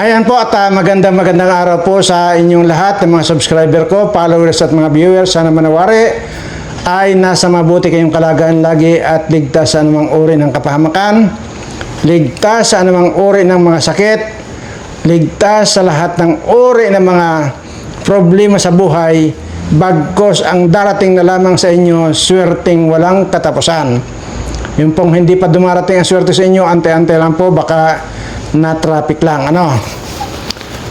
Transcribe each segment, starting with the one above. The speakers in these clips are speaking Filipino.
Ayan po at magandang araw po sa inyong lahat ng mga subscriber ko, followers at mga viewers. Sana manawari ay nasa mabuti kayong kalagayan lagi at ligtas sa anumang uri ng kapahamakan, ligtas sa anumang uri ng mga sakit, ligtas sa lahat ng uri ng mga problema sa buhay, bagkos ang darating na lamang sa inyo, swerteng walang katapusan. Yung pong hindi pa dumarating ang swerte sa inyo, ante-ante lang po, baka na traffic lang, ano.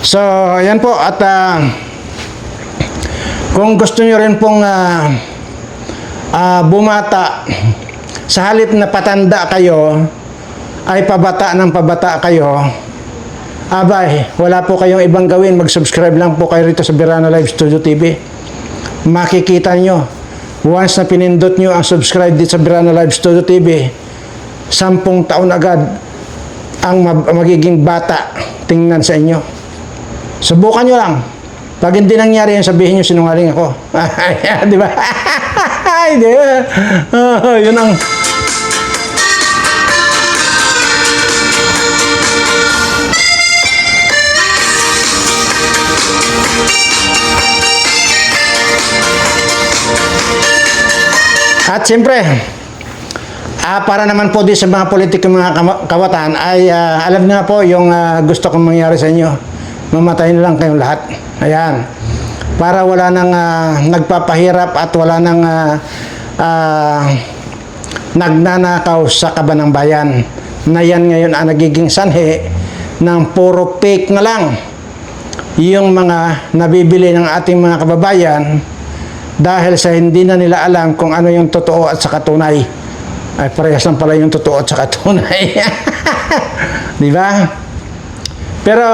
So, ayan po, at kung gusto nyo rin pong bumata, sa halip na patanda kayo, ay pabata ng pabata kayo, abay, wala po kayong ibang gawin, mag-subscribe lang po kayo rito sa Birana Live Studio TV. Makikita nyo, once na pinindot nyo ang subscribe dito sa Birana Live Studio TV, 10 taon agad ang magiging bata tingnan sa inyo. Subukan nyo lang. Pag hindi nangyari yan, sabihin nyo sinungaling ako. Di ba? Di ba? Yun ang... At siyempre, para naman po din sa mga politiko, mga kawatan, ay alam na po yung gusto kong mangyari sa inyo. Mamatay na lang kayong lahat. Ayan. Para wala nang nagpapahirap at wala nang nagnanakaw sa kaban ng bayan. Na yan ngayon ang nagiging sanhi ng puro fake na lang. Yung mga nabibili ng ating mga kababayan dahil sa hindi na nila alam kung ano yung totoo at saka tunay. Ay, parehas lang pala yung totoo at saka tunay. Di ba? Pero,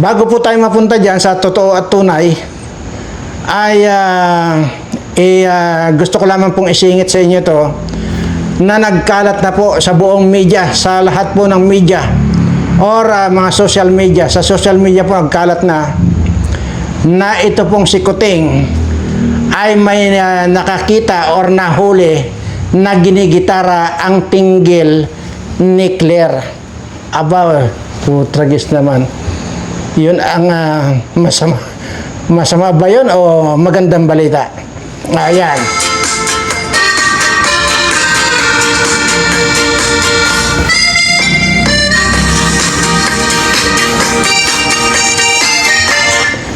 bago po tayo mapunta dyan sa totoo at tunay, ay gusto ko lamang pong isingit sa inyo to na nagkalat na po sa buong media, sa lahat po ng media or mga social media. Sa social media po nagkalat na ito pong si Kuting ay may nakakita or nahuli na ginigitara ang tinggil ni Claire. Aba, tragis naman. Yun ang masama. Masama ba yun o magandang balita? Ayan.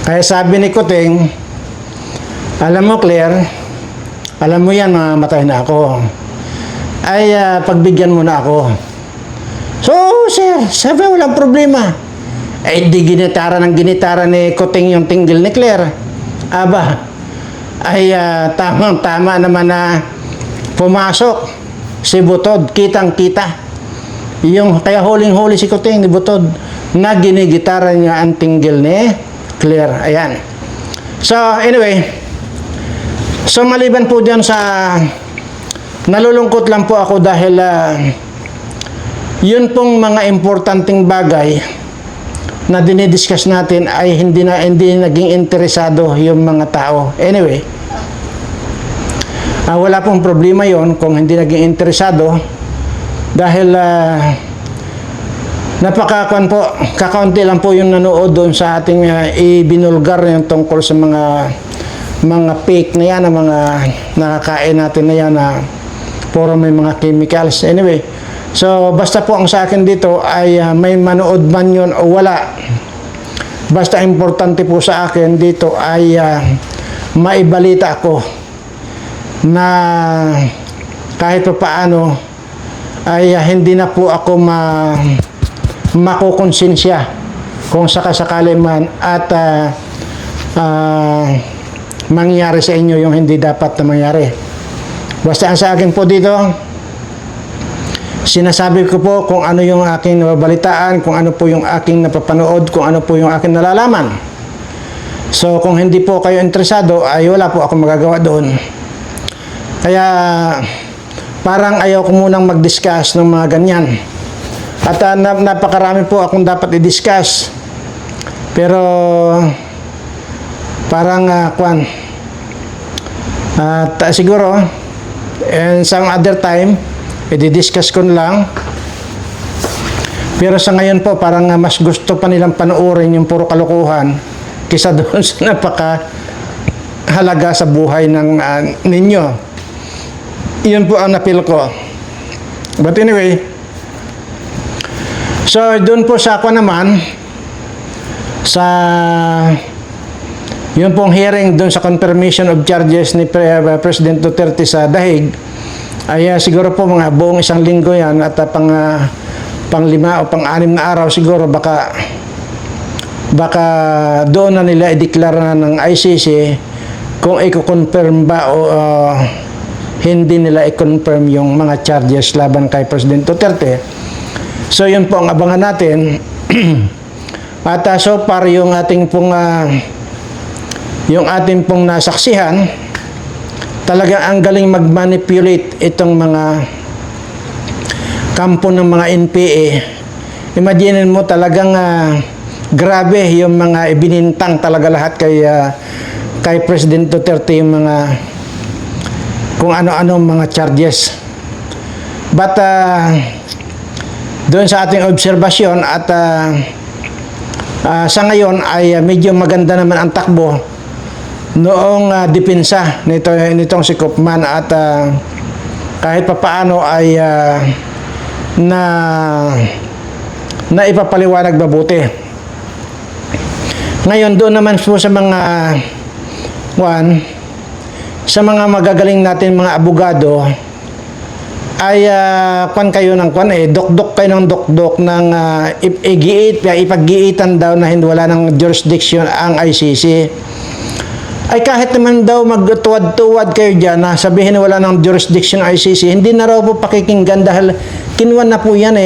Kaya sabi ni Kuting, alam mo Claire, alam mo yan, mamatay na ako. Ay, pagbigyan mo na ako. So, sir, sabi walang problema. Ay, di ginitara ni Kuting yung tinggil ni Claire. Aba, ay tamang-tama naman na pumasok si Butod, kitang-kita. Yung kaya huling-huli si Kuting ni Butod na ginigitara niya ang tinggil ni Claire. Ayan. So, anyway, so maliban po dyan sa nalulungkot lang po ako dahil yun pong mga importanteng bagay na dinidiscuss natin ay hindi naging interesado yung mga tao. Anyway, wala pong problema yon kung hindi naging interesado dahil kakaunti lang po yung nanood doon sa ating ibinulgar yung tungkol sa mga fake na yan, na mga nakakain natin na yan na puro may mga chemicals. Anyway, so basta po ang sa akin dito ay may manood man yun o wala. Basta importante po sa akin dito ay maibalita ako na kahit pa paano ay hindi na po ako makukonsensya kung sakasakali man at mangyari sa inyo yung hindi dapat na mangyari. Basta ang sa akin po dito, sinasabi ko po kung ano yung aking nababalitaan, kung ano po yung aking napapanood, kung ano po yung aking nalalaman. So kung hindi po kayo interesado, ay wala po ako magagawa doon. Kaya parang ayaw ko munang mag-discuss ng mga ganyan. At napakarami po akong dapat i-discuss. Pero parang siguro and some other time i-discuss ko na lang Pero sa ngayon po, parang mas gusto pa nilang panoorin yung puro kalokohan kaysa doon sa napaka-halaga sa buhay ng ninyo. Yun po ang napil ko. But anyway, so doon po sa ako naman, sa yun pong hearing doon sa confirmation of charges ni President Duterte sa Dahig, ay siguro po mga buong isang linggo yan at pang-5 o pang-6 na araw siguro baka doon na nila i-declare na ng ICC kung i-confirm ba o hindi nila i-confirm yung mga charges laban kay President Duterte. So yun po ang abangan natin. At so far yung ating pong nasaksihan, talaga ang galing mag-manipulate itong mga kampo ng mga NPA. Imagine mo talagang grabe yung mga ibinintang talaga lahat kay President Duterte, yung mga kung ano-ano mga charges. But doon sa ating obserbasyon at sa ngayon ay medyo maganda naman ang takbo noong depensa nitong si Koopman at kahit papaano ay na ipapaliwanag mabuti. Ngayon doon naman po sa mga magagaling natin mga abogado ay dokdok kayo ng dokdok ng ipag-giitan daw na hindi wala ng jurisdiction ang ICC. Ay kahit naman daw magtuwad-tuwad kayo dyan na sabihin na wala ng jurisdiction ang ICC, hindi na raw po pakikinggan dahil kinuwan na po yan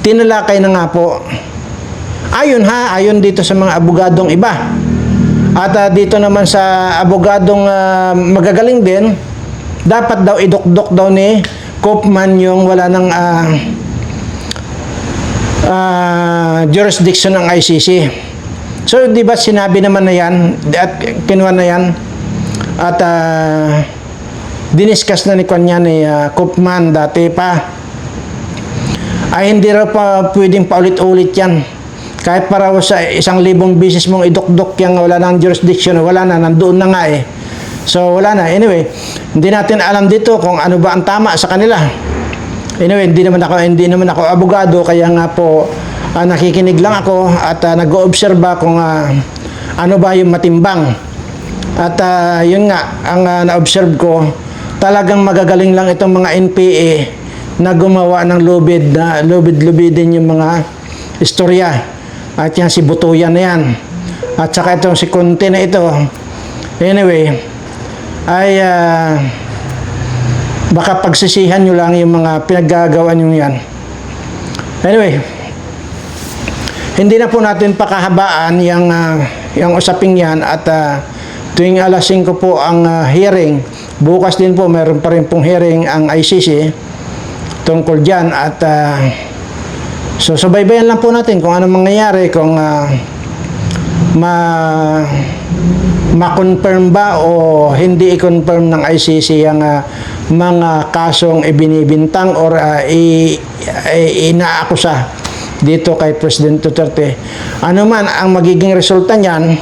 tinalakay na nga po. Ayon dito sa mga abogadong iba. At dito naman sa abogadong magagaling din, dapat daw idokdok daw ni Koopman yung wala ng jurisdiction ng ICC. So, di ba sinabi naman na yan at kinuha na yan at diniscuss na ni Koopman dati pa ay hindi raw pa pwedeng paulit-ulit yan. Kahit para sa 1,000 beses mong idokdok yung wala ng jurisdiction, wala na, nandoon na nga So, wala na. Anyway, hindi natin alam dito kung ano ba ang tama sa kanila. Anyway, hindi naman ako abogado, kaya nga po nakikinig lang ako at nag-oobserba kung ano ba yung matimbang. At yun nga, ang na-observe ko, talagang magagaling lang itong mga NPA na gumawa ng lubid-lubidin yung mga istorya. At yan si Butuyan na yan. At saka itong si Conte na ito. Anyway, ay baka pagsisihan nyo lang yung mga pinaggagawa nyo yan. Anyway, hindi na po natin pakahabaan yung usaping yan at tuwing alas 5 po ang hearing. Bukas din po meron pa rin pong hearing ang ICC tungkol dyan at so subaybayan lang po natin kung ano mangyayari, kung ma-confirm ba o hindi i-confirm ng ICC ang mga kasong ibinibintang or inaakusa dito kay President Duterte. Ano man ang magiging resulta niyan,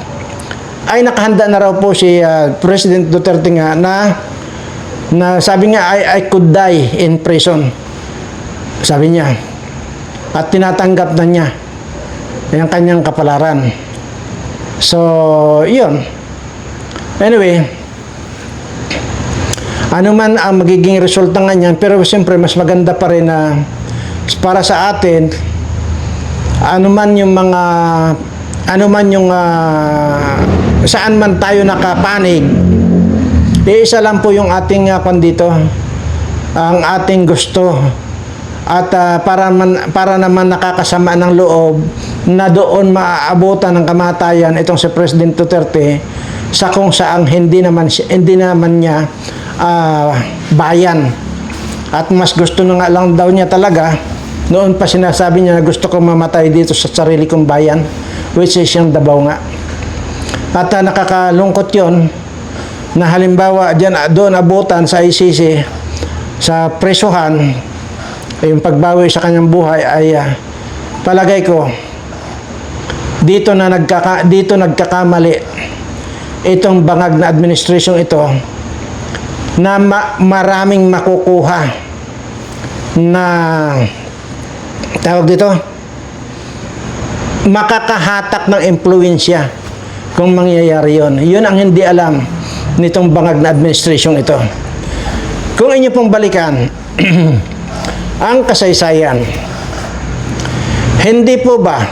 ay nakahanda na raw po si President Duterte nga na sabi nga I could die in prison. Sabi niya. At tinatanggap na niya yung kanyang kapalaran. So, yun. Anyway, ano man ang magiging resulta nga niyan, pero siyempre mas maganda pa rin na para sa atin, ano man yung saan man tayo nakapanig, isa lang po yung ating dito, ang ating gusto. At para naman nakakasama ng loob na doon maaabutan ng kamatayan itong si President Duterte sa kung saang hindi naman niya bayan. At mas gusto na nga lang daw niya talaga, noon pa sinasabi niya na gusto kong mamatay dito sa sarili kong bayan, which is yung Davao nga. At nakakalungkot yon na halimbawa doon abutan sa ICC sa presuhan, yung pagbawi sa kanyang buhay ay palagay ko, dito nagkakamali itong bangag na administration ito na maraming makukuha na tawag dito, makakahatak ng impluwensya kung mangyayari yon. Yun ang hindi alam nitong bangag na administration ito. Kung inyo pong balikan ang kasaysayan, hindi po ba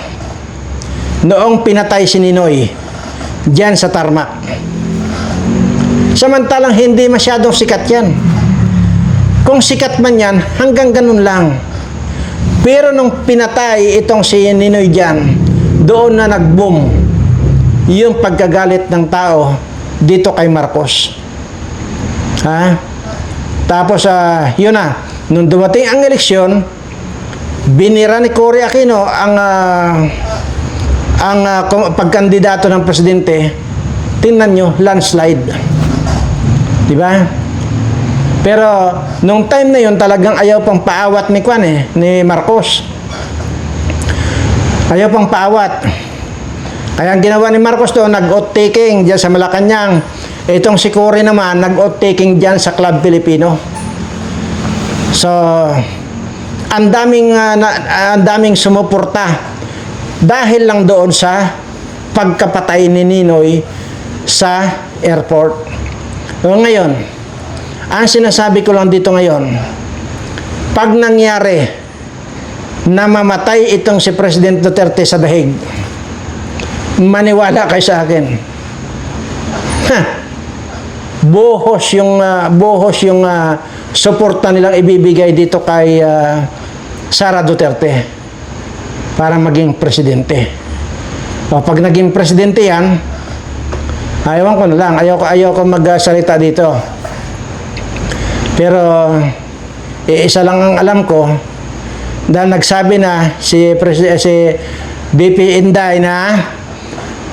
noong pinatay si Ninoy diyan sa Tarmac, samantalang hindi masyadong sikat yan. Kung sikat man yan, hanggang ganun lang. Pero nung pinatay itong si Ninoy diyan, doon na nag-boom yung pagkagalit ng tao dito kay Marcos. Ha? Tapos, yun na, nung dumating ang eleksyon, binira ni Cory Aquino ang pagkandidato ng presidente. Tingnan nyo, landslide. Di ba? Pero, nung time na yun, talagang ayaw pang paawat ni Marcos. Ayaw pang paawat. Kaya ang ginawa ni Marcos doon, nag-oath-taking dyan sa Malacanang. Itong si Cory naman, nag-oath-taking dyan sa Club Filipino. So, ang daming sumuporta dahil lang doon sa pagkapatay ni Ninoy sa airport. So, ngayon, ang sinasabi ko lang dito ngayon, pag nangyari na mamatay itong si President Duterte sa dahig, maniwala kayo sa akin. Buhos yung suporta nilang ibibigay dito kay Sara Duterte para maging presidente. O pag naging presidente yan, ayaw ko na lang, ayaw ko magsalita dito. Pero isa lang ang alam ko, dahil nagsabi na si BP Inday na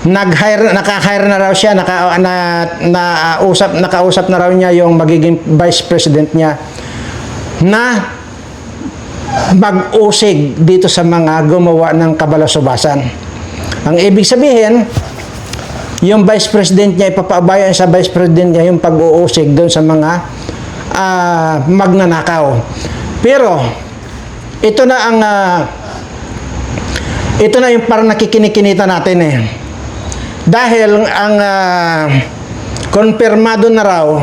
naka-hire na raw siya, nakausap na raw niya yung magiging vice president niya na mag-usig dito sa mga gumawa ng kabalasubasan. Ang ibig sabihin, yung vice president niya, ipapaabayan sa vice president niya yung pag-uusig doon sa mga magnanakaw. Pero ito na yung parang nakikinikinita natin eh. Dahil ang konfirmado na raw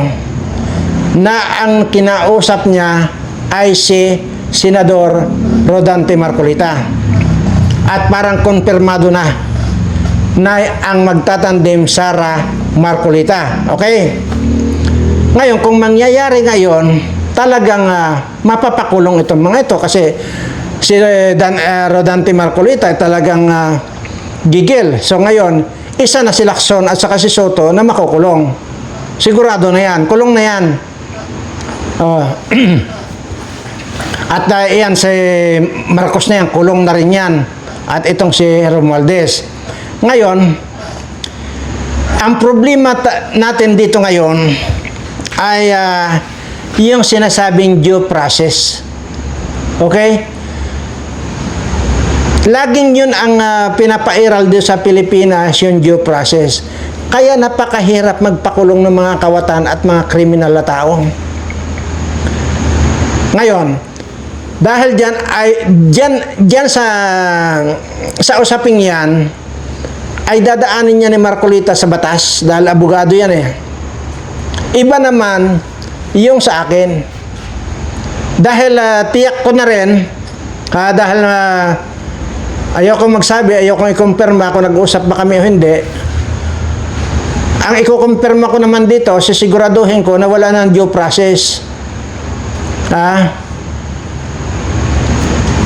na ang kinausap niya ay si Senador Rodante Marcolita. At parang konfirmado na ang magtatandem Sara Marcolita. Okay? Ngayon, kung mangyayari ngayon, talagang mapapakulong itong mga ito kasi si Rodante Marcolita ay talagang gigil. So ngayon, isa na si Lacson at saka si Soto na makukulong. Sigurado na yan. Kulong na yan. At iyan, si Marcos na yan, kulong na rin yan. At itong si Romualdez. Ngayon, ang problema natin dito ngayon ay yung sinasabing due process. Okay? Laging yun ang pinapairal dito sa Pilipinas, yung due process. Kaya napakahirap magpakulong ng mga kawatan at mga kriminal na tao. Ngayon, dahil dyan sa usaping yan, ay dadaanin niya ni Marcolita sa batas dahil abogado yan eh. Iba naman yung sa akin. Dahil tiyak ko na rin, dahil ayoko magsabi, ayoko i-confirma kung nag-usap ba kami o hindi. Ang i-confirma ko naman dito, sisiguraduhin ko na wala ng due process.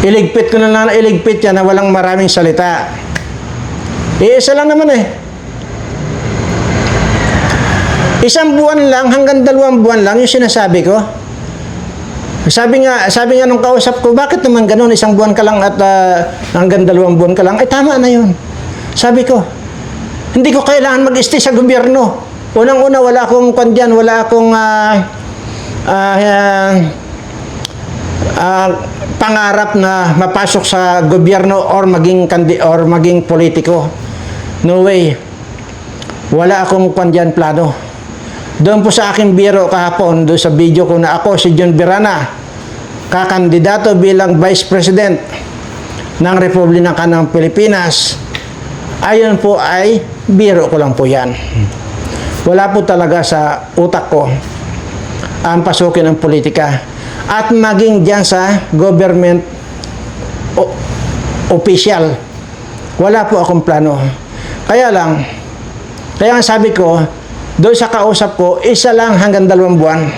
Iligpit ko na lang, iligpit yan na walang maraming salita. Isa lang naman eh. 1 buwan lang hanggang 2 buwan lang yung sinasabi ko. Sabi nga nung kausap ko, bakit naman ganun, 1 buwan ka lang at hanggang 2 buwan ka lang? Ay, tama na yun. Sabi ko, hindi ko kailangan mag-stay sa gobyerno. Unang-una, wala akong kandyan, wala akong ah, pangarap na mapasok sa gobyerno or maging politiko. No way. Wala akong kwan plano. Doon po sa aking biro kahapon, doon sa video ko na ako, si John Birana, kakandidato bilang Vice President ng Republika ng Pilipinas. Ayon po ay biro ko lang po yan. Wala po talaga sa utak ko ang pasukin ng politika. At maging dyan sa government official. Wala po akong plano. Kaya ang sabi ko, doon sa kausap ko, isa lang hanggang 2 buwan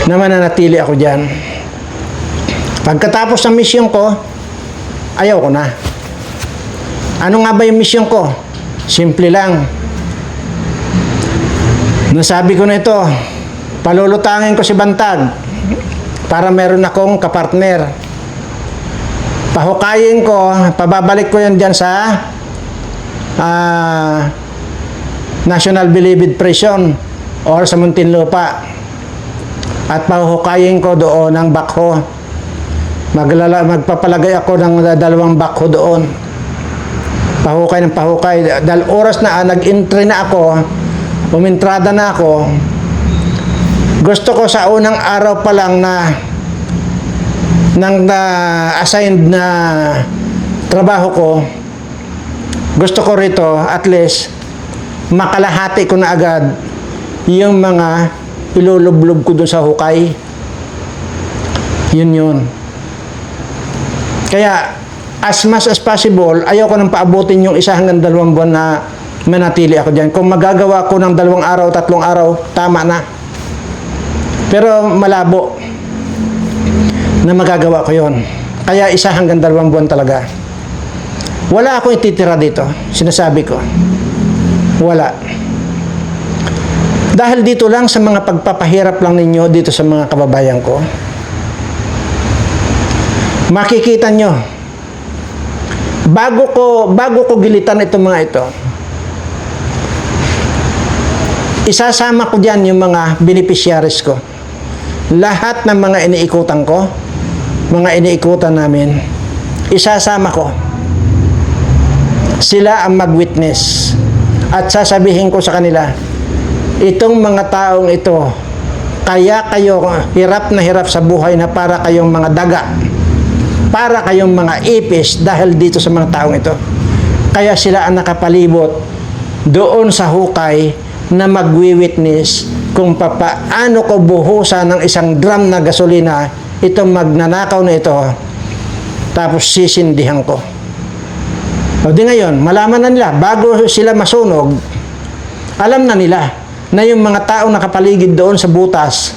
na mananatili ako dyan. Pagkatapos ng mission ko, ayaw ko na. Ano nga ba yung mission ko? Simple lang. Nasabi ko na ito, palulutangin ko si Bantag para meron akong kapartner. Pahukayin ko, pababalik ko yan dyan sa National Bilibid Prison or sa Muntinlupa. At pahukayin ko doon ng bakho. Magpapalagay ako ng 2 bakho doon. Pahukay ng pahukay. Dahil oras na nag-entry na ako, umintrada na ako, gusto ko sa unang araw pa lang ng assigned na trabaho ko, gusto ko rito at least makalahati ko na agad yung mga ilulublob ko doon sa hukay. Yun. Kaya, as much as possible, ayaw ko nang paabutin yung 1 hanggang 2 buwan na manatili ako dyan. Kung magagawa ko ng 2 araw, 3 araw, tama na. Pero malabo na magagawa ko yon. Kaya 1 hanggang 2 buwan talaga. Wala akong ititira dito. Sinasabi ko. Wala. Dahil dito lang sa mga pagpapahirap lang ninyo dito sa mga kababayan ko. Makikita nyo, bago ko gilitan itong mga ito, isasama ko dyan yung mga beneficiaries ko. Lahat ng mga iniikutan ko, mga iniikutan namin, isasama ko. Sila ang mag-witness. At sasabihin ko sa kanila, itong mga taong ito, kaya kayo hirap na hirap sa buhay na para kayong mga daga, para kayong mga ipis dahil dito sa mga taong ito. Kaya sila ang nakapalibot doon sa hukay na magwi-witness kung paano ko buhusan ng 1 drum na gasolina itong magnanakaw na ito, tapos sisindihan ko. O di ngayon, malaman na nila, bago sila masunog, alam na nila na yung mga taong nakapaligid doon sa butas,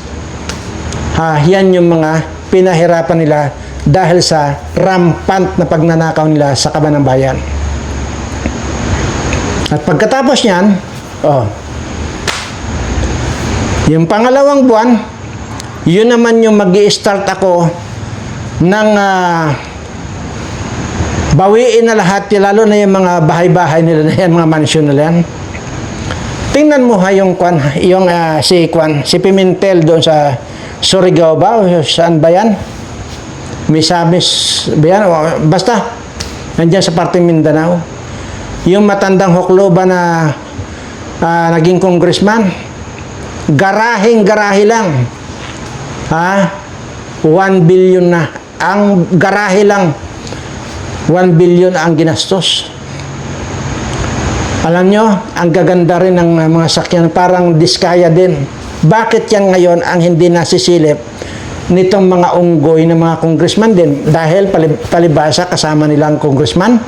yan yung mga pinahirapan nila dahil sa rampant na pagnanakaw nila sa kaban ng bayan. At pagkatapos niyan, yung 2 buwan, yun naman yung mag-i-start ako ng bawiin na lahat, lalo na yung mga bahay-bahay nila na yan, mga mansion nila yan. Tingnan mo si Pimentel doon sa Surigao ba? Saan ba yan? Misamis ba yan? Basta, nandyan sa parteng Mindanao. Yung matandang Hukloba na naging congressman, garahe lang. 1 billion na. Ang garahe lang, 1 billion ang ginastos. Alam nyo, ang gaganda rin ng mga sakyan, parang diskaya din. Bakit yan ngayon ang hindi nasisilip nitong mga unggoy ng mga congressman din? Dahil palibasa kasama nilang congressman.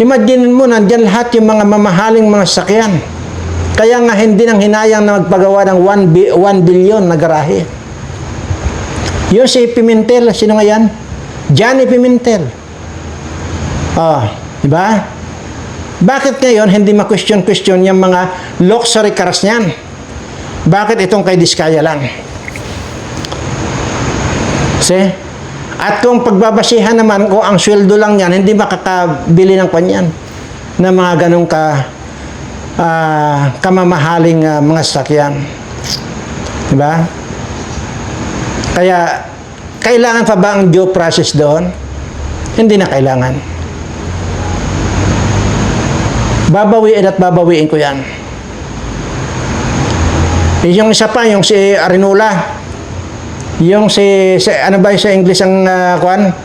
Imagine mo, nandyan lahat yung mga mamahaling mga sakyan. Kaya nga hindi nang hinayang na magpagawa ng 1 billion na garahe. Yung si Pimentel, sino nga yan? Johnny Pimentel. Diba? Bakit ngayon hindi ma-question yung mga luxury cars niyan? Bakit itong kay Diskaya lang? See? At kung pagbabasihan naman, kung ang sweldo lang yan, hindi makakabili ng kanyan na mga ganong kamamahaling mga sasakyan. Diba? Kaya, kailangan pa ba ang due process doon? Hindi na kailangan. Babawiin at babawiin ko yan. Yung isa pa, yung si Arinula, yung si ano ba sa English ang kuan?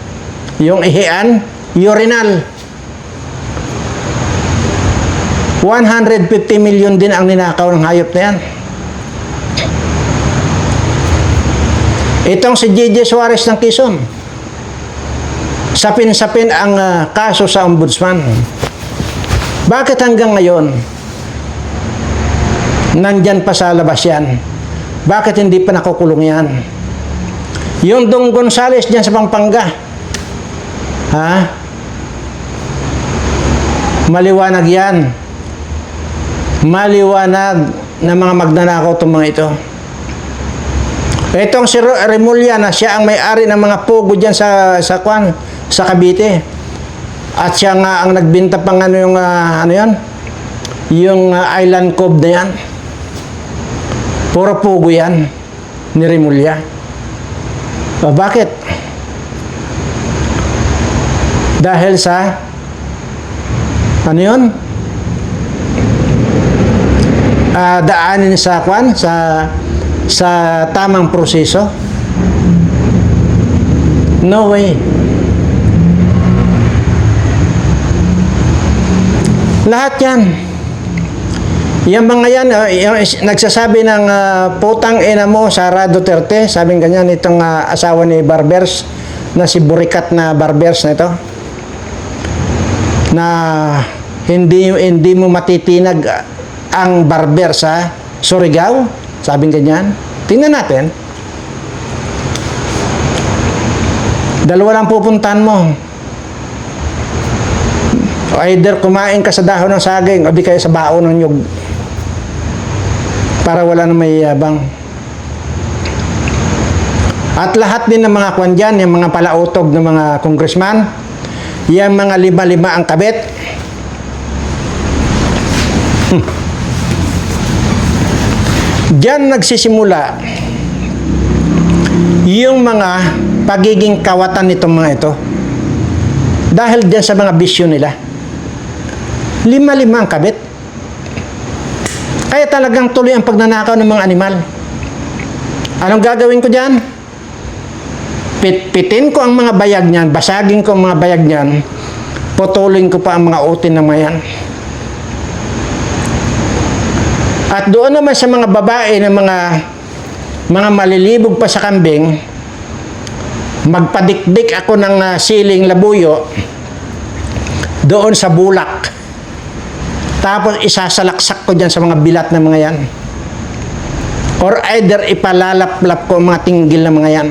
Yung ihian, urinal. 150 million din ang ninakaw ng hayop na yan. Itong si J.J. Suarez ng Quezon, sapin-sapin ang kaso sa ombudsman. Bakit hanggang ngayon, nandyan pa sa labas yan? Bakit hindi pa nakukulong yan? Yung Dong Gonzales dyan sa Pampanga, ha? Maliwanag yan. Maliwanag na mga magnanakaw itong mga ito. Itong si Remulla na siya ang may-ari ng mga pugo dyan sa Cavite. At siya nga ang nagbinta pang ano yung ano yan? Yung Island Cove na yan. Puro pugo yan ni Remulla. Bakit? Dahil sa ano yun? Daanin sa sa tamang proseso? No way. Lahat yan. Yung mga yan, yung nagsasabi ng putang ina mo, Sara Duterte, sabing ganyan, itong asawa ni Barbers, na si Burikat na Barbers na ito, na hindi mo matitinag ang barber sa Surigao, sabing ganyan. Tingnan natin. Dalawa lang pupuntahan mo. Either kumain ka sa dahon ng saging o di kaya sa baon ng nyug. Para wala na may yabang. At lahat din ng mga kwan dyan, yung mga palautog ng mga congressman, yung mga lima-lima ang kabit. Diyan nagsisimula yung mga pagiging kawatan nitong mga ito. Dahil diyan sa mga bisyo nila. Lima-lima ang kabit. Kaya talagang tuloy ang pagnanakaw ng mga animal. Anong gagawin ko diyan? Pitpitin ko ang mga bayag niyan, basagin ko ang mga bayag niyan, putulin ko pa ang mga utin ng mga yan. At doon naman sa mga babae na mga malilibog pa sa kambing, magpadikdik ako ng siling labuyo doon sa bulak. Tapos isasalaksak ko dyan sa mga bilat na mga yan. Or either ipalalaplap ko ang mga tinggil na mga yan.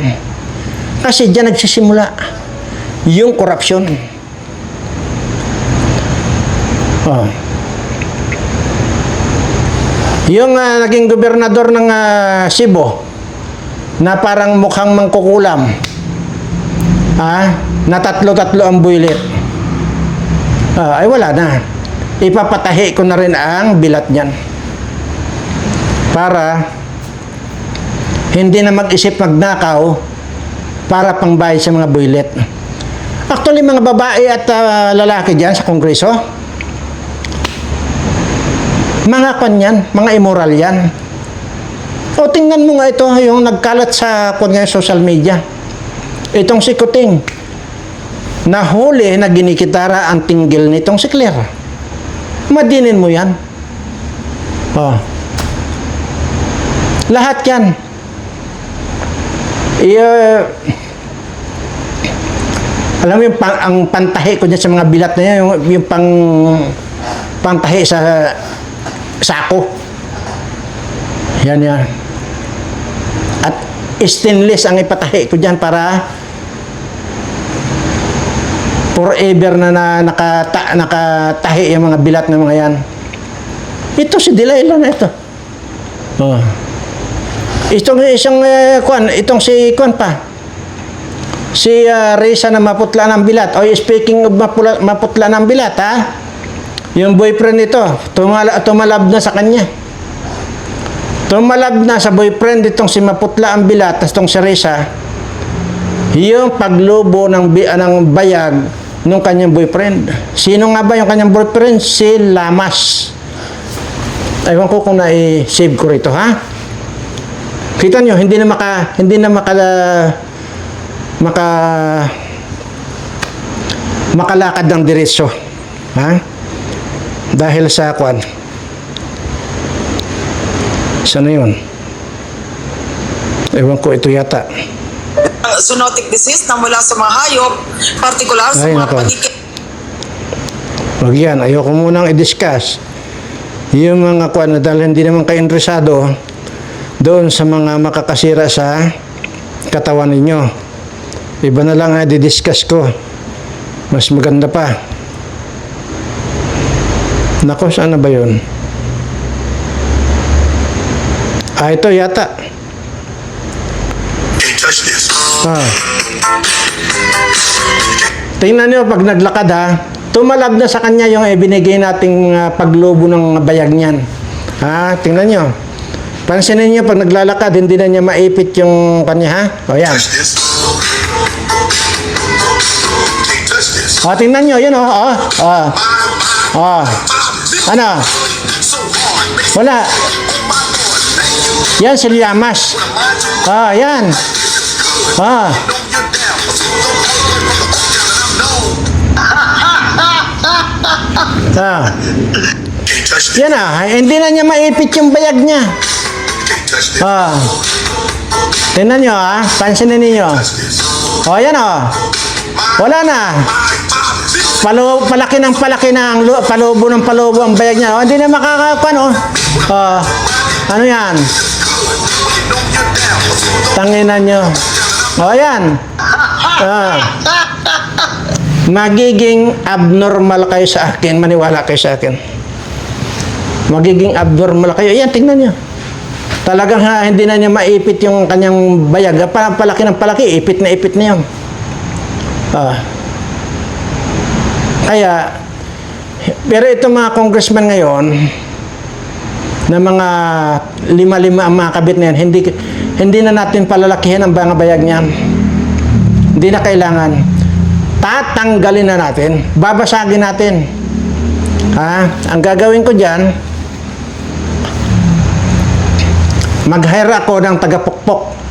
Kasi dyan nagsisimula yung korupsyon. Oh. Yung naging gobernador ng Cebu na parang mukhang mangkukulam, na tatlo-tatlo ang buwilit, ay wala na. Ipapatahi ko na rin ang bilat niyan para hindi na mag-isip magnakaw para pangbayad sa mga buwilit. Actually, mga babae at lalaki dyan sa Kongreso, mga kanyan, mga immoral yan. O tingnan mo nga ito, yung nagkalat sa social media. Itong si Kuting, nahuli na ginikitara ang tinggil nitong si Claire. Madinin mo yan. Oh. Lahat yan. Alam mo yung ang pantahi ko dyan sa mga bilat na yan, yung pantahi sa sako. Yan yan. At stainless ang ipatahi ko dyan para forever na nakatahi yung mga bilat ng mga yan. Ito si Delilah na ito. Oh. Itong itong si Kwan pa. Si Risa na maputla ng bilat. O speaking of maputla ng bilat, ha? Yung boyfriend nito, tumalab na sa kanya. tumalab na sa boyfriend itong si Maputla ang Bilat, at itong si Risa, yung paglubo ng bayag ng kanyang boyfriend. Sino nga ba yung kanyang boyfriend? Si Lamas. Ewan ko kung na-save ko rito, ha? Kita nyo, hindi na makalakad ng diretso. Ha? Dahil sa kwan. Sana yun? Ewan ko, ito yata. Zoonotic disease na mula sa mga hayop, partikular sa Ay, mga nako. panikit. Wag yan, ayoko munang i-discuss yung mga kwan na dahil hindi naman kayo interesado doon sa mga makakasira sa katawan ninyo. Iba na lang i-discuss ko. Mas maganda pa. Nako, saan na ba yun? Ito yata. Tingnan nyo pag naglakad, ha, tumalab na sa kanya yung ibinigay nating paglubo ng bayag niyan. Ha, tingnan nyo. Pansinin nyo pag naglalakad, hindi na niya maipit yung kanya, ha? O yan. O, tingnan nyo, yun, ano? Wala. Yan, si Lamas. Yan. Yan hindi na niya maipit yung bayag niya. Tingnan nyo, pansinin ninyo. Yan, wala na. Palaki ng palubo ng palubo ang bayag niya. Hindi na makakakuan, ano yan? Tanginan nyo. Yan. Magiging abnormal kayo sa akin. Maniwala kayo sa akin. Magiging abnormal kayo. Yan, tingnan nyo. Talagang hindi na niya maipit yung kanyang bayag. Palaki ng palaki. Ipit na yun. Kaya, pero itong mga congressman ngayon, na mga lima-lima ang mga kabit na yan, hindi na natin palalakihin ang mga bayag niyan. Hindi na kailangan. Tatanggalin na natin. Babasagin natin. Ang gagawin ko dyan, mag-hire ako ng tagapukpok.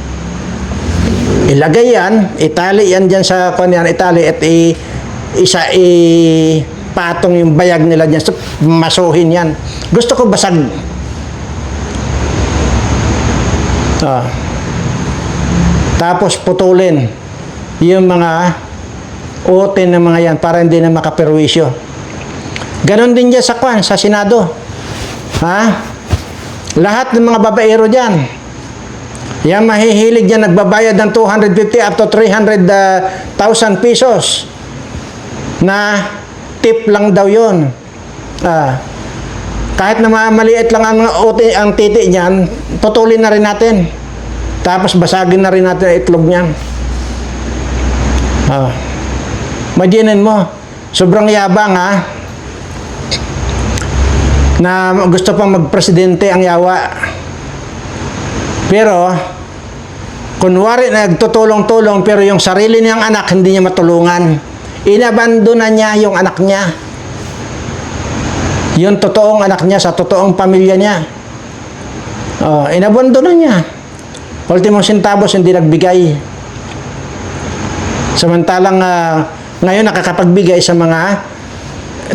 Ilagay yan, itali yan dyan sa itali at patong yung bayag nila dyan. So, masuhin yan. Gusto ko basag. Tapos putulin yung mga utin ng mga yan para hindi na makaperwisyo. Ganon din dyan sa Senado. Lahat ng mga babaero dyan, yan mahihilig dyan, nagbabayad ng 250 up to 300,000 pesos na tip lang daw yun. Kahit na maliit lang ang titi niyan, putulin na rin natin. Tapos basagin na rin natin ang itlog niyan. Imaginin mo, sobrang yabang na gusto pang magpresidente ang yawa. Pero, kunwari nagtutulong-tulong pero yung sarili niyang anak hindi niya matulungan. Inabandona niya yung anak niya. Yung totoong anak niya sa totoong pamilya niya. Inabandona niya. Ultimong centavos hindi nagbigay. Samantalang ngayon nakakapagbigay sa mga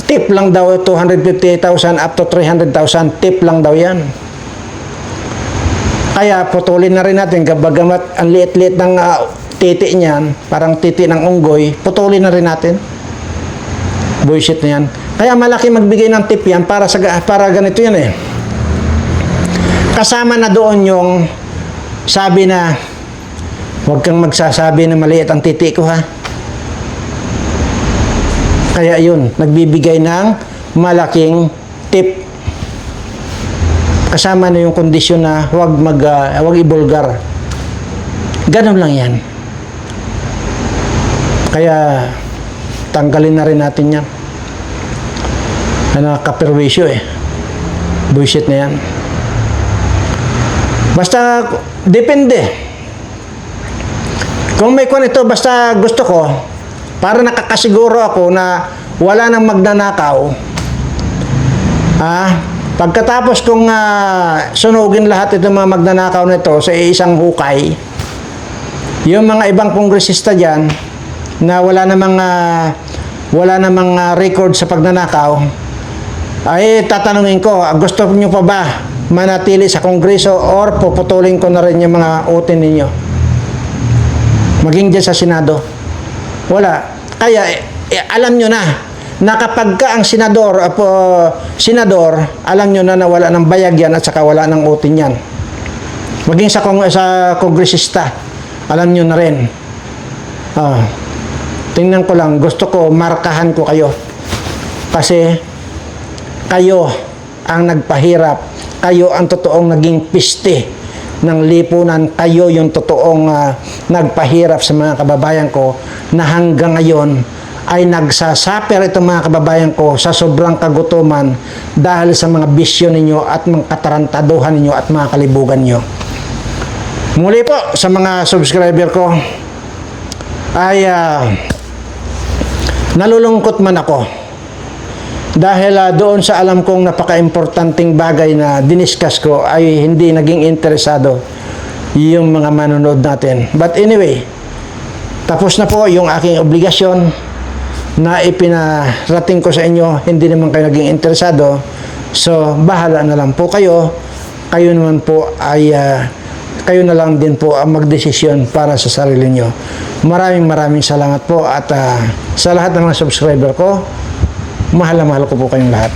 tip lang daw, 250,000 up to 300,000 tip lang daw yan. Kaya putulin na rin natin, bagamat ang liit-liit ng titi niyan, parang titi ng unggoy, putulin na rin natin. Bullshit na yan. Kaya malaki magbigay ng tip yan para ganito yan eh. Kasama na doon yung sabi na huwag kang magsasabi na maliit ang titi ko, ha. Kaya yun, nagbibigay ng malaking tip. Kasama na yung kondisyon na huwag ibulgar. Ganun lang yan. Kaya tanggalin na rin natin yan. Nakakaperwisyo eh. Bullshit na yan. Basta, depende. Kung may kwan ito, basta gusto ko, para nakakasiguro ako na wala nang magnanakaw, pagkatapos kong sunugin lahat itong mga magnanakaw nito sa isang hukay, yung mga ibang kongresista dyan na wala namang record sa pagnanakaw, ay tatanungin ko, gusto niyo pa ba manatili sa kongreso or puputulin ko na rin yung mga utin ninyo? Maging dyan sa Senado. Wala. Kaya, alam nyo na kapag ka ang senador, alam nyo na wala ng bayag yan at saka wala ng utin yan. Maging sa kongresista, alam nyo na rin. Tingnan ko lang, gusto ko, markahan ko kayo. Kasi, kayo ang nagpahirap. Kayo ang totoong naging piste ng lipunan. Kayo yung totoong nagpahirap sa mga kababayan ko na hanggang ngayon ay nagsasaper itong mga kababayan ko sa sobrang kagutuman dahil sa mga bisyo ninyo at mga katarantaduhan ninyo at mga kalibugan nyo. Muli po sa mga subscriber ko ay nalulungkot man ako dahil doon sa alam kong napaka-importanting bagay na diniscuss ko ay hindi naging interesado yung mga manonood natin. But anyway, tapos na po yung aking obligasyon na ipinarating ko sa inyo. Hindi naman kayo naging interesado. So, bahala na lang po kayo. Kayo naman po ay kayo na lang din po ang magdesisyon para sa sarili nyo. Maraming salamat po at sa lahat ng mga subscriber ko, mahal na mahal ko po kayong lahat.